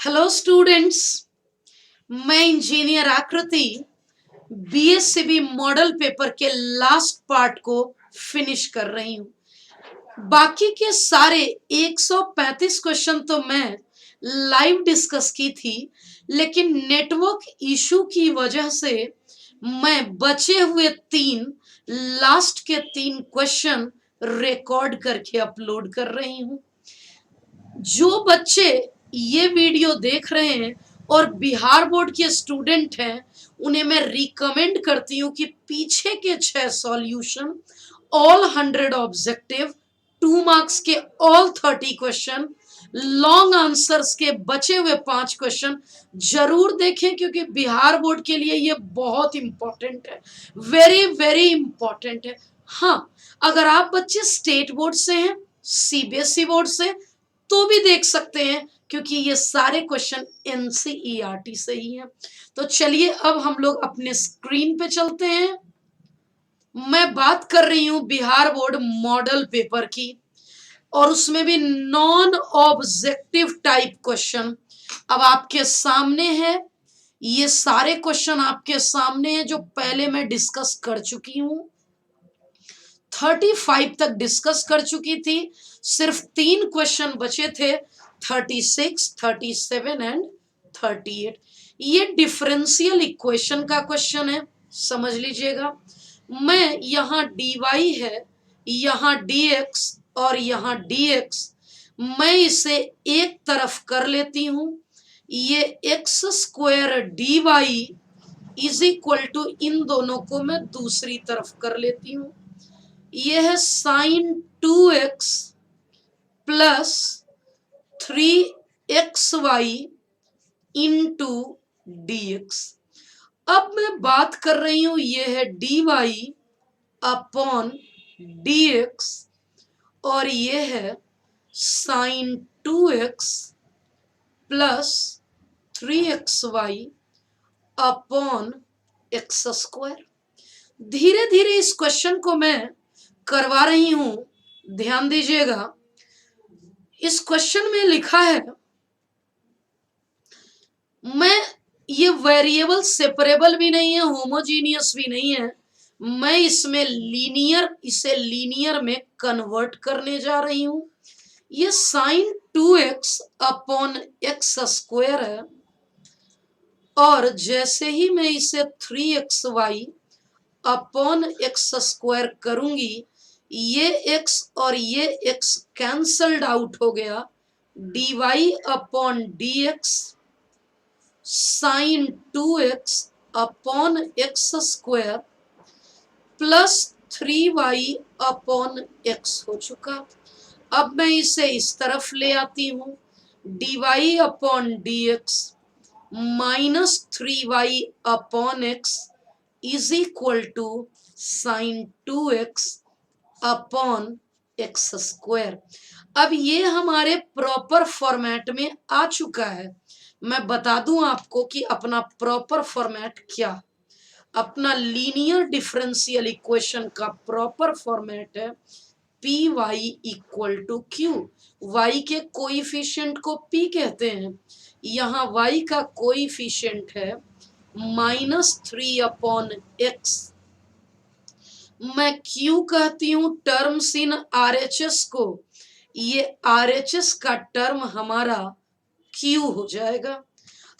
Hello students, मैं engineer आकृति BSCB model paper के लास्ट पार्ट को फिनिश कर रही हूं। बाकी के सारे 135 क्वेश्चन तो मैं लाइव डिस्कस की थी, लेकिन नेटवर्क इशू की वजह से मैं बचे हुए लास्ट के 3 क्वेश्चन रिकॉर्ड करके अपलोड कर रही हूं। जो बच्चे ये वीडियो देख रहे हैं और बिहार बोर्ड के स्टूडेंट हैं, उन्हें मैं रिकमेंड करती हूँ कि पीछे के 6 सॉल्यूशन, ऑल 100 ऑब्जेक्टिव, 2 मार्क्स के ऑल 30 क्वेश्चन, लॉन्ग आंसर्स के बचे हुए 5 क्वेश्चन जरूर देखें, क्योंकि बिहार बोर्ड के लिए ये बहुत इंपॉर्टेंट है, वेरी वेरी इंपॉर्टेंट है। हाँ, अगर आप बच्चे स्टेट बोर्ड से हैं, सीबीएसई बोर्ड से, तो भी देख सकते हैं, क्योंकि ये सारे क्वेश्चन एनसीईआरटी से ही हैं। तो चलिए अब हम लोग अपने स्क्रीन पे चलते हैं। मैं बात कर रही हूं बिहार बोर्ड मॉडल पेपर की, और उसमें भी नॉन ऑब्जेक्टिव टाइप क्वेश्चन अब आपके सामने है। ये सारे क्वेश्चन आपके सामने हैं जो पहले मैं डिस्कस कर चुकी हूं, 35 तक डिस्कस कर चुकी थी। सिर्फ 3 क्वेश्चन बचे थे, 36, 37 एंड 38। ये डिफरेंशियल इक्वेशन का क्वेश्चन है, समझ लीजिएगा। मैं यहाँ dy है, यहाँ dx और यहाँ dx, मैं इसे एक तरफ कर लेती हूं। ये X square dy is equal to, इन दोनों को मैं दूसरी तरफ कर लेती हूं। यह है साइन 2x प्लस 3xy इंटू dx। अब मैं बात कर रही हूं, यह है dy अपॉन dx, और यह है साइन 2x प्लस 3xy अपॉन एक्स स्क्वायर। धीरे धीरे इस क्वेश्चन को मैं करवा रही हूं, ध्यान दीजिएगा। इस क्वेश्चन में लिखा है, मैं ये वेरिएबल सेपरेबल भी नहीं है, होमोजीनियस भी नहीं है, मैं इसमें इसे लीनियर में कन्वर्ट करने जा रही हूं। ये sign 2x upon x square है, और जैसे ही मैं इसे 3xy अपॉन एक्स स्क्वायर करूंगी, ये x और ये x कैंसल्ड आउट हो गया। dy upon dx sine 2x upon x square plus 3y upon x हो चुका। अब मैं इसे इस तरफ ले आती हूं, dy upon dx minus 3y upon x is equal to sine 2x upon x square. अब ये हमारे प्रॉपर फॉर्मेट में आ चुका है। मैं बता दूं आपको कि अपना प्रॉपर फॉर्मेट क्या, अपना लीनियर डिफरेंशियल इक्वेशन का प्रॉपर फॉर्मेट है P Y equal to Q. Y के कोइफिशिएंट को पी कहते हैं, यहाँ वाई का कोइफिशिएंट है -3 अपॉन एक्स। मैं क्यू कहती हूं टर्म्स इन आरएचएस को, ये आरएचएस का टर्म हमारा क्यू हो जाएगा।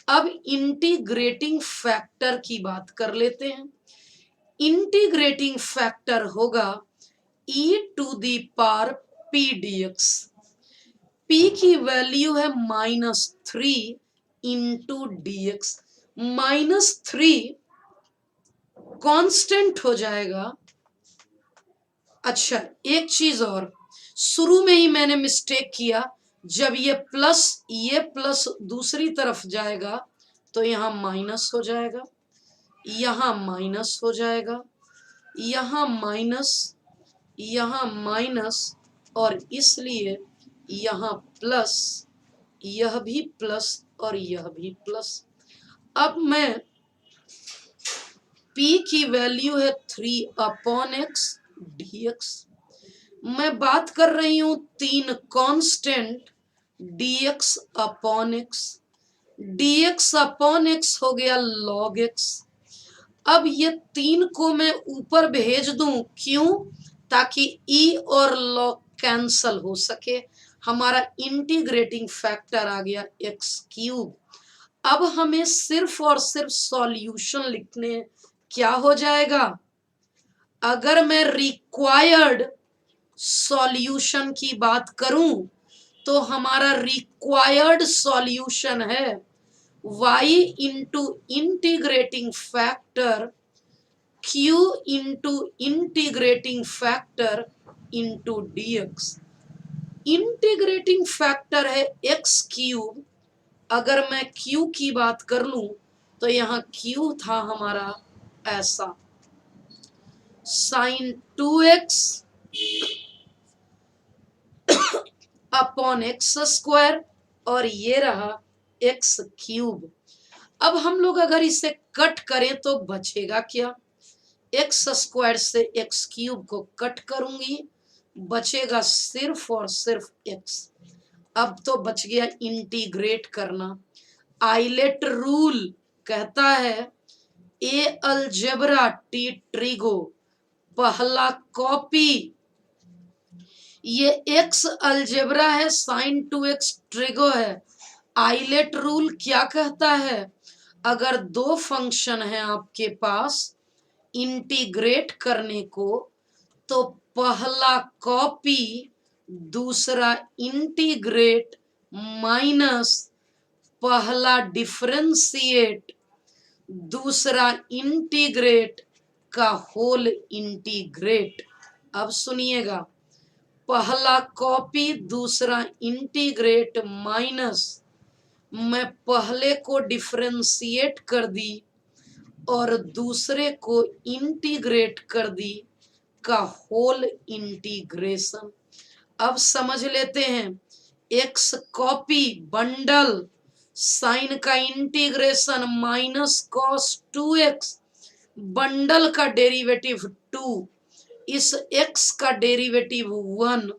अब इंटीग्रेटिंग फैक्टर की बात कर लेते हैं। इंटीग्रेटिंग फैक्टर होगा e to the power p dx। p की वैल्यू है -3 इंटू dx। -3 कांस्टेंट हो जाएगा। अच्छा, एक चीज और, शुरू में ही मैंने मिस्टेक किया, जब ये प्लस दूसरी तरफ जाएगा तो यहाँ माइनस हो जाएगा, यहाँ माइनस हो जाएगा, यहाँ माइनस, यहाँ माइनस, और इसलिए यहाँ प्लस, यह भी प्लस और यह भी प्लस। अब मैं p की वैल्यू है 3 अपॉन एक्स dx। मैं बात कर रही हूं 3 constant dx upon x। dx upon x हो गया log x। अब ये 3 को मैं ऊपर भेज दूं, क्यों? ताकि e और log कैंसल हो सके। हमारा इंटीग्रेटिंग फैक्टर आ गया x क्यूब। अब हमें सिर्फ और सिर्फ सॉल्यूशन लिखने, क्या हो जाएगा? अगर मैं रिक्वायर्ड सॉल्यूशन की बात करूं तो हमारा रिक्वायर्ड सॉल्यूशन है y into integrating factor q into integrating factor into dx। Integrating factor है x क्यूब। अगर मैं q की बात कर लूं तो यहाँ q था हमारा ऐसा, sign 2x upon x square, और ये रहा एक्स क्यूब। अब हम लोग अगर इसे कट करें तो बचेगा क्या? एक्स स्क्वायर से एक्स क्यूब को कट करूंगी, बचेगा सिर्फ और सिर्फ एक्स। अब तो बच गया इंटीग्रेट करना। आइलेट रूल कहता है ए अलजेब्रा टी ट्रिगो, पहला कॉपी। ये एक्स अलजेब्रा है, साइन 2x ट्रिगो है। आइलेट रूल क्या कहता है? अगर दो फंक्शन है आपके पास इंटीग्रेट करने को, तो पहला कॉपी दूसरा इंटीग्रेट माइनस पहला डिफरेंशिएट दूसरा इंटीग्रेट का होल इंटीग्रेट। अब सुनिएगा, पहला कॉपी दूसरा इंटीग्रेट माइनस मैं पहले को डिफरेंशिएट कर दी और दूसरे को इंटीग्रेट कर दी का होल इंटीग्रेशन। अब समझ लेते हैं, एक्स कॉपी बंडल साइन का integration minus cos 2x, bundle का डेरिवेटिव 2, इस x का derivative 1,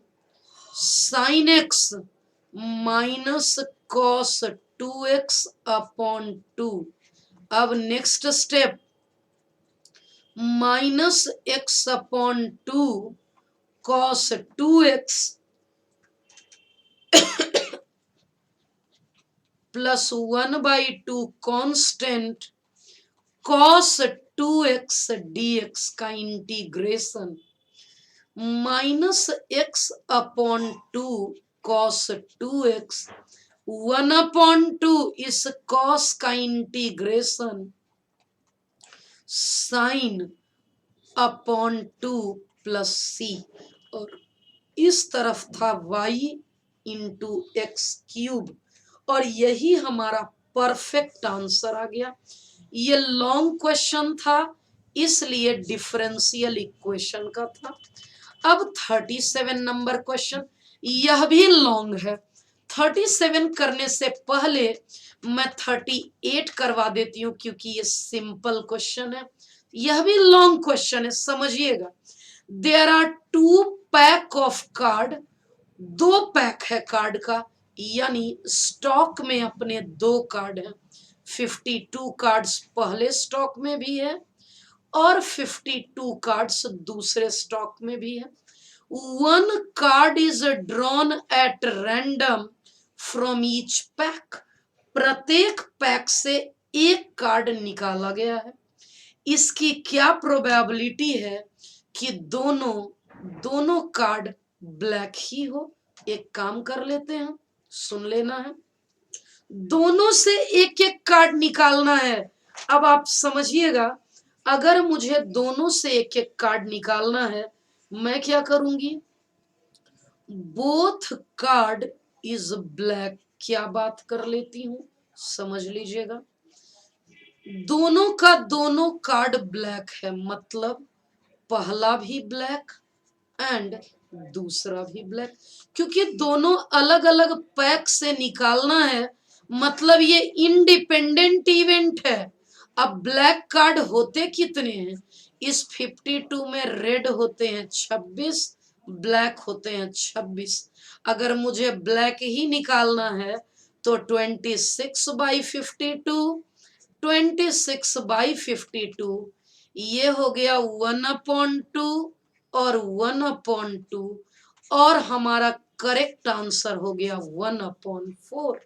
sine x minus cos 2x upon 2। अब next step, minus x upon 2 cos 2x plus 1/2 constant cos 2x dx का integration, minus x upon 2 cos 2x 1/2 इस cos का integration sine upon 2 plus c, और इस तरफ था y into x cube, और यही हमारा परफेक्ट आंसर आ गया। ये लॉन्ग क्वेश्चन था, इसलिए डिफरेंशियल इक्वेशन का था। अब 37 नंबर क्वेश्चन, यह भी लॉन्ग है। 37 करने से पहले मैं 38 करवा देती हूँ, क्योंकि ये सिंपल क्वेश्चन है। यह भी लॉन्ग क्वेश्चन है, समझिएगा। There are 2 pack of card, 2 pack है कार्ड का, यानी स्टॉक में अपने 2 कार्ड हैं। 52 कार्ड्स पहले स्टॉक में भी है और 52 कार्ड्स दूसरे स्टॉक में भी है। 1 card is drawn at random from each pack, प्रत्येक पैक से एक कार्ड निकाला गया है। इसकी क्या प्रोबेबिलिटी है कि दोनों कार्ड ब्लैक ही हो? एक काम कर लेते हैं, सुन लेना है। दोनों से एक एक कार्ड निकालना है। अब आप समझिएगा, अगर मुझे दोनों से एक एक कार्ड निकालना है, मैं क्या करूंगी? बोथ कार्ड इज ब्लैक, क्या बात कर लेती हूं, समझ लीजिएगा। दोनों का दोनों कार्ड ब्लैक है, मतलब पहला भी ब्लैक एंड दूसरा भी ब्लैक, क्योंकि दोनों अलग अलग पैक से निकालना है, मतलब ये इंडिपेंडेंट इवेंट है। अब ब्लैक कार्ड होते कितने हैं? इस 52 में रेड होते हैं 26, ब्लैक होते हैं 26। अगर मुझे ब्लैक ही निकालना है तो 26/52, 26/52 ये हो गया 1/2 और 1/2 और हमारा करेक्ट आंसर हो गया 1/4।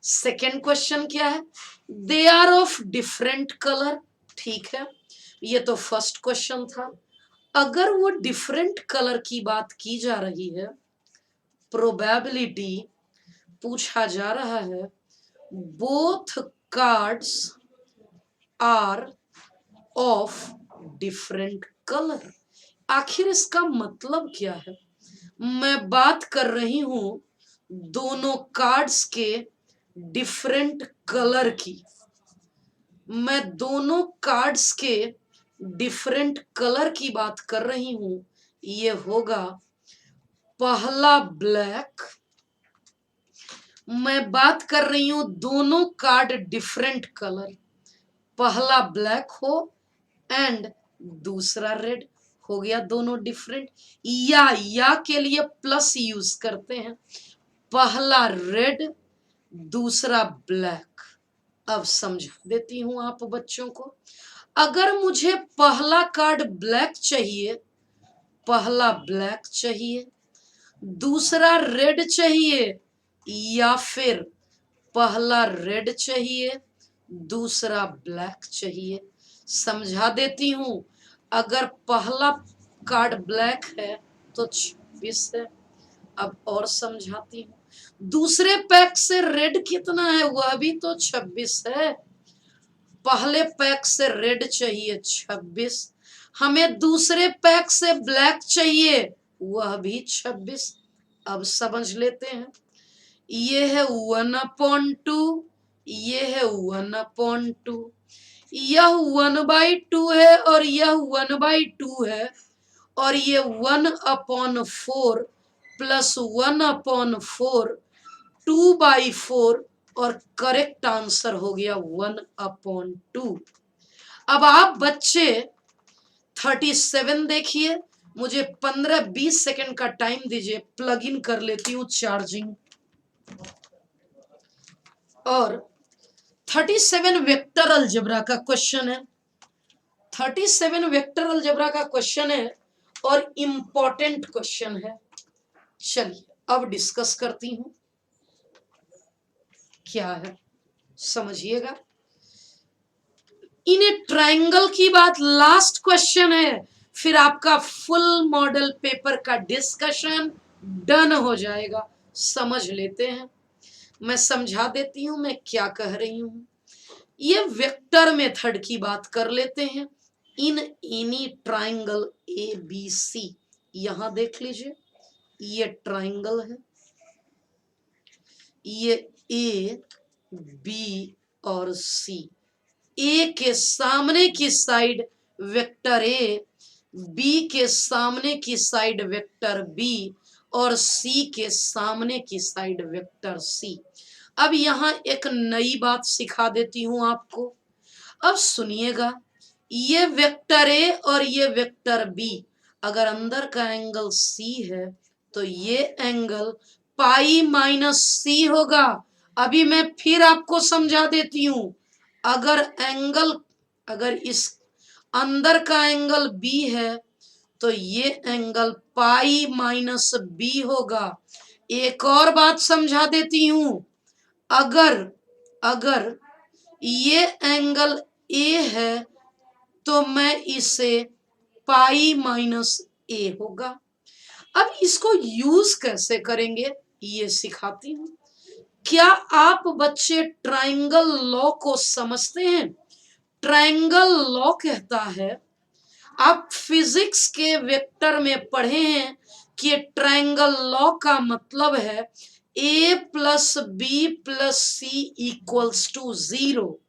सेकेंड क्वेश्चन क्या है? They are of different colour. ठीक है, ये तो फर्स्ट क्वेश्चन था। अगर वो डिफरेंट कलर की बात की जा रही है, प्रोबेबिलिटी पूछा जा रहा है, both cards are of different colour. आखिर इसका मतलब क्या है? मैं बात कर रही हूं दोनों कार्ड्स के डिफरेंट कलर की। मैं दोनों कार्ड्स के डिफरेंट कलर की बात कर रही हूं। ये होगा पहला ब्लैक। मैं बात कर रही हूं दोनों कार्ड डिफरेंट कलर, पहला ब्लैक हो एंड दूसरा रेड। हो गया दोनों डिफरेंट। या के लिए प्लस यूज करते हैं, पहला रेड दूसरा ब्लैक। अब समझा देती हूं आप बच्चों को। अगर मुझे पहला कार्ड ब्लैक चाहिए, पहला ब्लैक चाहिए, दूसरा रेड चाहिए, या फिर पहला रेड चाहिए दूसरा ब्लैक चाहिए। समझा देती हूं। अगर पहला कार्ड ब्लैक है तो 26 है। अब और समझाती हूँ। दूसरे पैक से रेड कितना है? वह भी तो 26 है। पहले पैक से रेड चाहिए 26, हमें दूसरे पैक से ब्लैक चाहिए, वह भी 26। अब समझ लेते हैं। ये है 1/2, ये है 1/2, यह 1/2 है और यह 1/2 है, और ये 1/4 प्लस 1/4 2/4 और करेक्ट आंसर हो गया 1/2। अब आप बच्चे 37 देखिए। मुझे 15-20 सेकंड का टाइम दीजिए, प्लग इन कर लेती हूँ चार्जिंग। और 37 वेक्टर अलजेब्रा का क्वेश्चन है। 37 वेक्टर अलजेब्रा का क्वेश्चन है और इंपॉर्टेंट क्वेश्चन है। चलिए अब डिस्कस करती हूं क्या है, समझिएगा। इन ए ट्रायंगल की बात लास्ट क्वेश्चन है, फिर आपका फुल मॉडल पेपर का डिस्कशन डन हो जाएगा। समझ लेते हैं। मैं समझा देती हूं मैं क्या कह रही हूं। ये वेक्टर मेथड की बात कर लेते हैं। In any triangle A B C, यहां देख लीजिए, ये ट्रायंगल है, ये ए बी और सी। ए के सामने की साइड वेक्टर ए, बी के सामने की साइड वेक्टर बी और सी के सामने की साइड वेक्टर सी। अब यहां एक नई बात सिखा देती हूं आपको। अब सुनिएगा, ये वेक्टर ए और ये वेक्टर बी, अगर अंदर का एंगल सी है तो ये एंगल पाई माइनस सी होगा। अभी मैं फिर आपको समझा देती हूं। अगर इस अंदर का एंगल बी है तो ये एंगल पाई माइनस बी होगा। एक और बात समझा देती हूं। अगर अगर ये एंगल ए है तो मैं इसे पाई माइनस ए होगा। अब इसको यूज कैसे करेंगे ये सिखाती हूं। क्या आप बच्चे ट्रायंगल लॉ को समझते हैं? ट्रायंगल लॉ कहता है, आप फिजिक्स के वेक्टर में पढ़े हैं कि ट्रायंगल लॉ का मतलब है a plus B plus C equals to 0।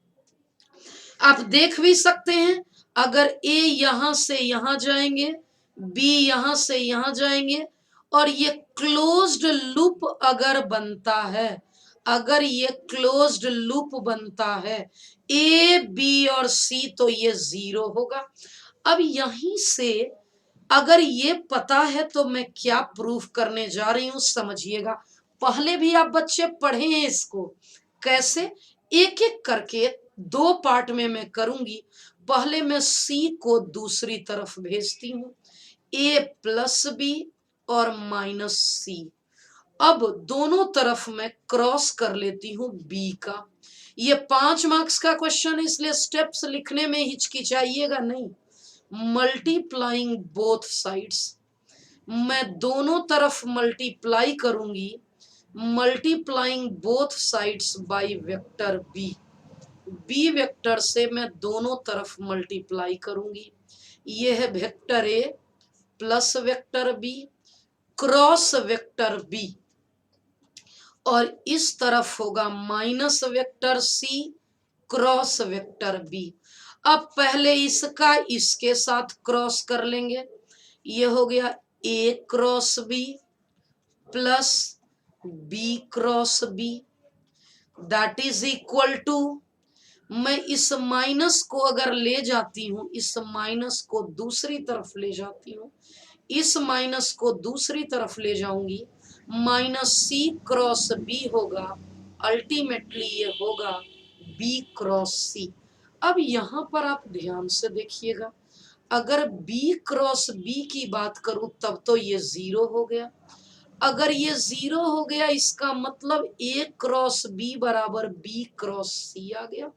आप देख भी सकते हैं, अगर a यहां से यहां जाएंगे, b यहां से यहां जाएंगे, और ये क्लोज्ड लूप अगर बनता है, अगर ये क्लोज्ड लूप बनता है a b और c, तो ये 0 होगा। अब यहीं से अगर ये पता है तो मैं क्या प्रूफ करने जा रही हूं, समझिएगा। पहले भी आप बच्चे पढ़े हैं इसको, कैसे एक एक करके दो पार्ट में मैं करूंगी। पहले मैं सी को दूसरी तरफ भेजती हूँ, ए प्लस बी और माइनस सी। अब दोनों तरफ मैं क्रॉस कर लेती हूँ बी का। ये 5 मार्क्स का क्वेश्चन है, इसलिए स्टेप्स लिखने में हिचकिचाइएगा नहीं। मल्टीप्लाइंग बोथ साइड्स, मैं दोनों तरफ मल्टीप्लाई करूंगी। Multiplying both sides by vector B, B vector से मैं दोनों तरफ मल्टीप्लाई करूंगी। यह है vector A plus vector B cross vector B, और इस तरफ होगा minus vector C cross vector B. अब पहले इसका इसके साथ क्रॉस कर लेंगे, ये हो गया A cross B plus B cross B, that is equal to, मैं इस माइनस को अगर ले जाती हूं, इस माइनस को दूसरी तरफ ले जाती हूं, इस माइनस को दूसरी तरफ ले जाऊंगी, माइनस सी क्रॉस बी होगा, अल्टीमेटली ये होगा बी क्रॉस सी। अब यहां पर आप ध्यान से देखिएगा, अगर बी क्रॉस बी की बात करूं तब तो ये जीरो हो गया। अगर ये जीरो हो गया इसका मतलब ए क्रॉस बी बराबर बी क्रॉस सी आ गया।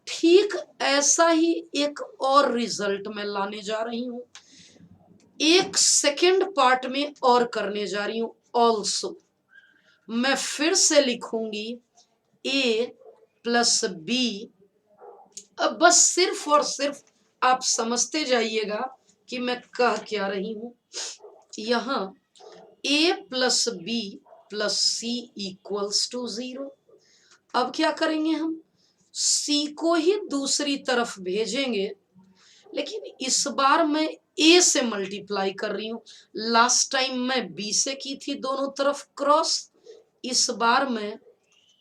ठीक ऐसा ही एक और रिजल्ट मैं लाने जा रही हूं, एक सेकेंड पार्ट में और करने जा रही हूं। ऑल्सो मैं फिर से लिखूंगी ए प्लस बी। अब बस सिर्फ और सिर्फ आप समझते जाइएगा कि मैं कह क्या रही हूं। यहां A plus B plus C equals to 0। अब क्या करेंगे, हम सी को ही दूसरी तरफ भेजेंगे, लेकिन इस बार मैं ए से मल्टीप्लाई कर रही हूं। लास्ट टाइम मैं बी से की थी दोनों तरफ क्रॉस, इस बार मैं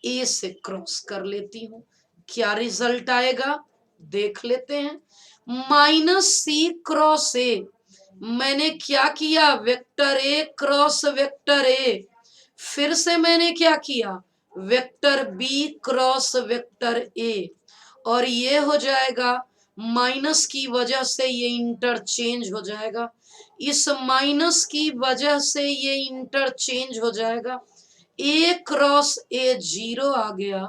ए से क्रॉस कर लेती हूं। क्या रिजल्ट आएगा देख लेते हैं। माइनस सी क्रॉस ए, मैंने क्या किया, vector A cross vector A. फिर से मैंने क्या किया, vector B cross vector A, और ये हो जाएगा माइनस की वजह से ये इंटरचेंज हो जाएगा, इस माइनस की वजह से ये इंटरचेंज हो जाएगा। ए क्रॉस ए जीरो आ गया,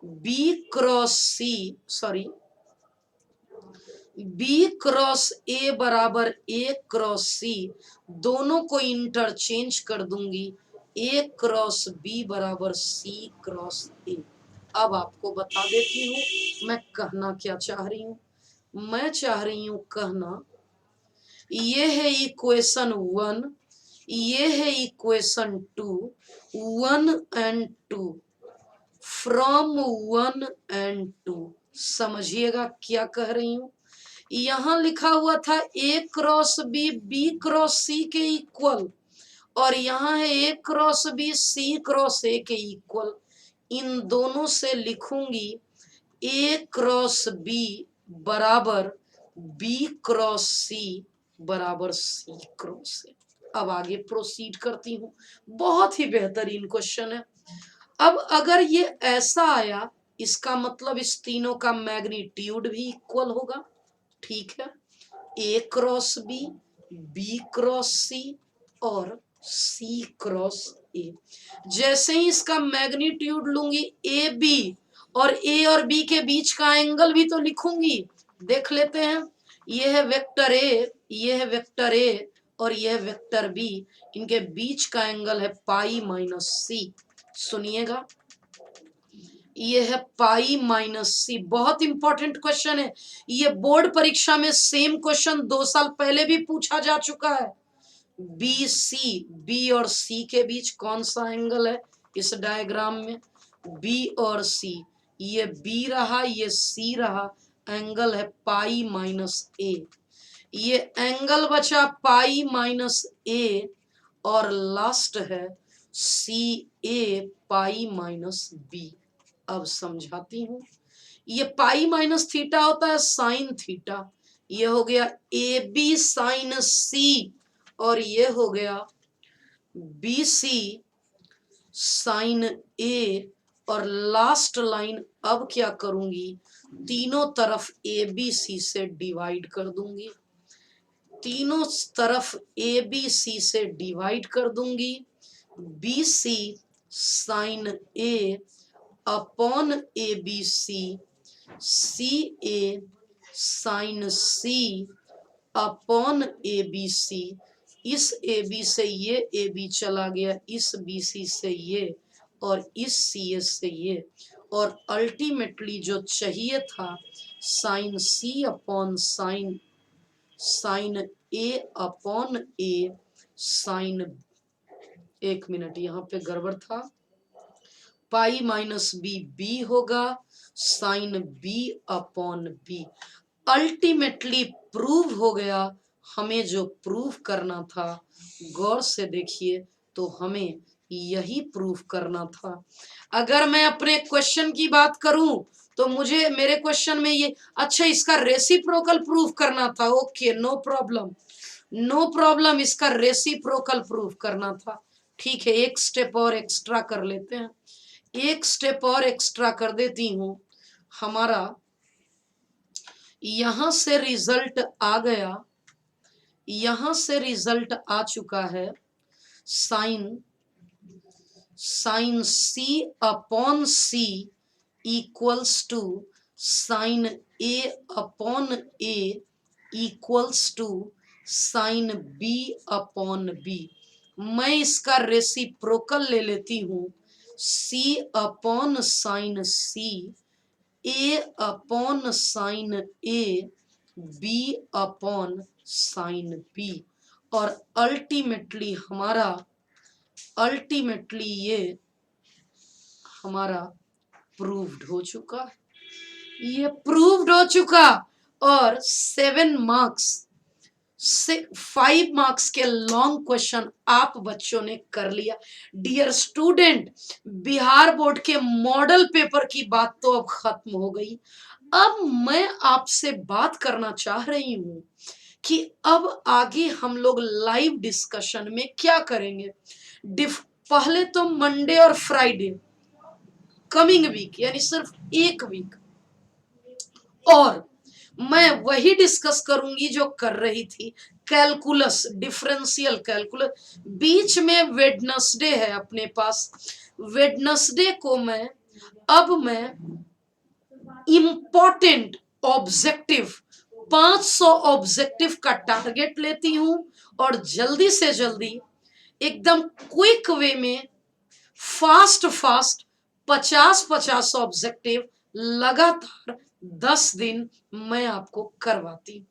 B cross C sorry B cross A बराबर ए क्रॉस सी, दोनों को इंटरचेंज कर दूंगी, ए क्रॉस बी बराबर सी क्रॉस ए। अब आपको बता देती हूं मैं कहना क्या चाह रही हूं। मैं चाह रही हूं कहना, ये है इक्वेशन 1, ये है इक्वेशन 2, 1 एंड 2, फ्रॉम 1 एंड 2। समझिएगा क्या कह रही हूं। यहां लिखा हुआ था A cross B B cross C के इक्वल, और यहाँ है A cross B C cross A के इक्वल। इन दोनों से लिखूंगी ए क्रॉस बी बराबर बी क्रॉस सी बराबर सी क्रॉस ए। अब आगे प्रोसीड करती हूं, बहुत ही बेहतरीन क्वेश्चन है। अब अगर ये ऐसा आया, इसका मतलब इस तीनों का मैग्नीट्यूड भी इक्वल होगा। ठीक है, A cross B B cross सी और सी क्रॉस ए। जैसे ही इसका मैग्नीट्यूड लूंगी ए बी, और बी के बीच का एंगल भी तो लिखूंगी, देख लेते हैं। यह है वेक्टर ए, यह है वेक्टर ए और यह वेक्टर बी, इनके बीच का एंगल है पाई माइनस सी। सुनिएगा, ये है पाई माइनस सी। बहुत इंपॉर्टेंट क्वेश्चन है ये, बोर्ड परीक्षा में सेम क्वेश्चन 2 साल पहले भी पूछा जा चुका है। बी सी, बी और सी के बीच कौन सा एंगल है इस डायग्राम में, बी और सी, ये बी रहा ये सी रहा, एंगल है पाई माइनस ए। ये एंगल बचा पाई माइनस ए, और लास्ट है सी ए पाई माइनस बी। अब समझाती हूं, ये पाई माइनस थीटा होता है साइन थीटा, ये हो गया ए बी साइन सी, और ये हो गया बी सी साइन ए, और लास्ट लाइन अब क्या करूंगी, तीनों तरफ ए बी सी से डिवाइड कर दूंगी, तीनों तरफ ए बी सी से डिवाइड कर दूंगी। B C sine A upon A B C, C A sine C upon A B C. इस ए बी से ये ए बी चला गया, इस बी सी से ये, और इस सी एस से ये, और अल्टीमेटली जो चाहिए था sine C upon sine sine A upon A sine, एक मिनट यहाँ पे गड़बड़ था, पाई माइनस बी बी होगा, sine B upon B. Ultimately prove हो गया। हमें जो प्रूव करना था, गौर से देखिए, तो हमें यही प्रूव करना था। अगर मैं अपने क्वेश्चन की बात करूं तो मुझे मेरे क्वेश्चन में ये, अच्छा इसका रेसिप्रोकल प्रूव करना था, okay no problem, no problem, इसका रेसिप्रोकल प्रूव करना था। ठीक है, एक स्टेप और एक्स्ट्रा कर लेते हैं, एक स्टेप और एक्स्ट्रा कर देती हूं। हमारा यहां से रिजल्ट आ गया, यहां से रिजल्ट आ चुका है, sine sine C upon C equals to sine A upon A equals to sine B upon B. मैं इसका रेसिप्रोकल ले लेती हूं, C upon sine C, A upon sine A, B upon sine B, और ultimately ये हमारा proved हो चुका है, ये प्रूव्ड हो चुका। और 7 मार्क्स से 5 मार्क्स के लॉन्ग क्वेश्चन आप बच्चों ने कर लिया। डियर स्टूडेंट, बिहार बोर्ड के मॉडल पेपर की बात तो अब खत्म हो गई। अब मैं आपसे बात करना चाह रही हूं कि अब आगे हम लोग लाइव डिस्कशन में क्या करेंगे। पहले तो मंडे और फ्राइडे कमिंग वीक, यानी सिर्फ एक वीक, और मैं वही डिस्कस करूंगी जो कर रही थी, कैलकुलस, डिफरेंशियल कैलकुलस। बीच में वेडनेसडे है अपने पास, वेडनेसडे को मैं इंपॉर्टेंट ऑब्जेक्टिव 500 ऑब्जेक्टिव का टारगेट लेती हूं, और जल्दी से जल्दी एकदम क्विक वे में फास्ट 50-50 ऑब्जेक्टिव लगातार 10 दिन मैं आपको करवाती हूँ।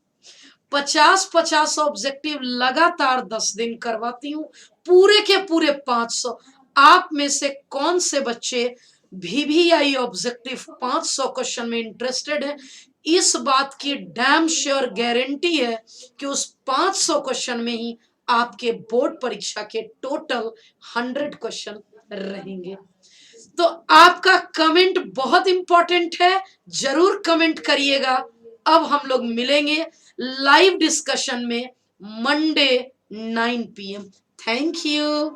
50-50 ऑब्जेक्टिव लगातार 10 दिन करवाती हूँ, पूरे के पूरे 500। आप में से कौन से बच्चे VVI ऑब्जेक्टिव 500 क्वेश्चन में इंटरेस्टेड है, इस बात की डैम श्योर गारंटी है कि उस 500 क्वेश्चन में ही आपके बोर्ड परीक्षा के टोटल 100 क्वेश्चन रहेंगे। तो आपका कमेंट बहुत इंपॉर्टेंट है, जरूर कमेंट करिएगा। अब हम लोग मिलेंगे लाइव डिस्कशन में मंडे 9 PM। Thank you.